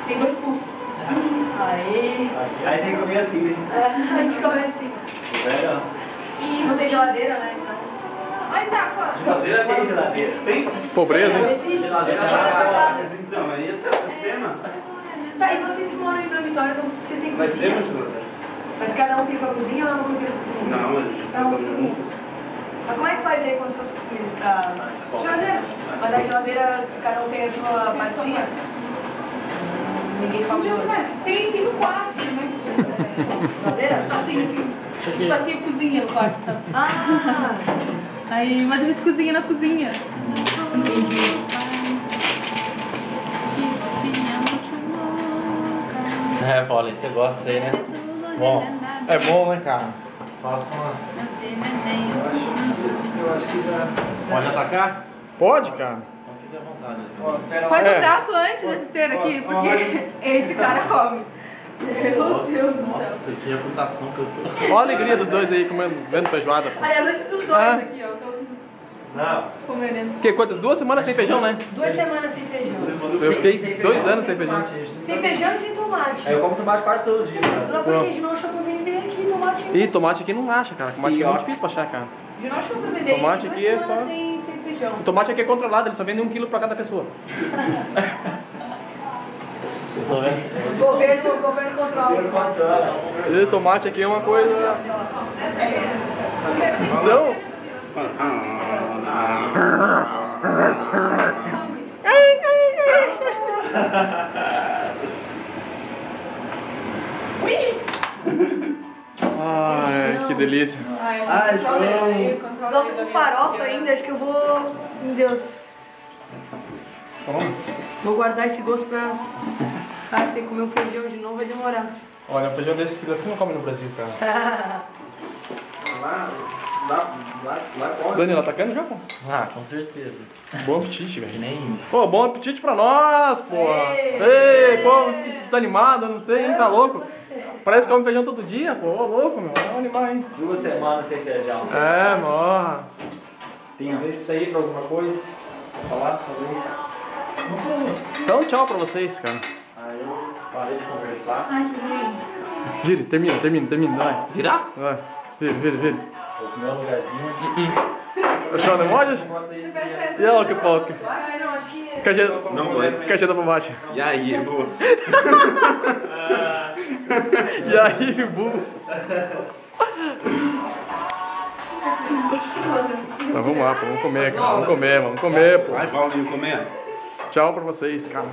Tem 2 puffs. Aí tem que comer assim, né? a gente come assim. E não tem geladeira, né? Então. Oi, Saco. Geladeira tem geladeira. Tem? Pobreza, hein? Geladeira Tá. então, mas esse é o sistema. Tá, e vocês que moram em dormitório, então vocês têm Mas cozinha? temos geladeira? Mas cada um tem sua cozinha ou é uma cozinha pra todo mundo? Não, a gente estamos juntos. Mas como é que faz aí com as suas comidas pra... Geladeira. Mas na geladeira cada um tem a sua partezinha? Ninguém come de outro. Tem um quarto, né? Geladeira? Espacinho assim. Espacinho cozinha no quarto, sabe? Ah! Aí, mas a gente cozinha na cozinha. É, Paulinho, você gosta disso aí, né? Bom. É bom, né, cara? Faça umas... Eu acho que já... Pode atacar? Pode, cara. Então fique à vontade. Faz É. o prato antes desse ser aqui, porque esse cara come. Meu Deus do céu. Nossa, que reputação que eu tô. Olha a alegria dos dois aí comendo, vendo feijoada, pô. Aliás, antes dos dois Ah. aqui, ó. São os Não. comendo. Que quantas? 2 semanas sem feijão, né? 2 semanas sem feijão. Eu fiquei 2 anos sem feijão. Sem feijão e sem tomate. Eu como tomate quase todo dia, cara. Tudo porque a gente não achou pra vender aqui tomate. E tomate aqui não acha, cara. Tomate aqui é muito difícil pra achar, cara. A gente não achou pra vender. Tomate Duas aqui é semanas só- sem feijão. O tomate aqui é controlado, ele só vende 1 quilo pra cada pessoa. Eu tô vendo. O governo controla. E tomate aqui é uma coisa... Então... Ai, que delícia. Ai, João. Nossa, com farofa ainda, acho que eu vou... Meu Deus. Vou guardar esse gosto pra... Ah, sem comer um feijão de novo vai demorar. Olha, um feijão desse filho você não come no Brasil, cara. Lá come. Danilo, tá atacando já, pô? Ah, com certeza. Bom apetite, Que velho. nem... Pô, bom apetite pra nós, pô. Ei. Ei, pô, que desanimado, não sei, hein, tá louco. Parece que come feijão todo dia, pô. Ô, louco, meu. É um animal, hein. 2 semanas sem feijão. É, mó. Tem isso aí pra alguma coisa? Pra falar? Talvez. Então, tchau pra vocês, cara. Aí eu parei de conversar. Vire, termina, vai. Virar? Vai. Vire. Vou comer um lugarzinho. Achou no emoji? E olha que pouco. Ai, não, acho que... Cajeta, Não vai. cajeta pra baixo. E aí, boa. E aí, burro? Então vamos lá, pô. Vamos comer, cara. Vamos comer, pô. Vai, Paulinho, comer. Tchau pra vocês, cara.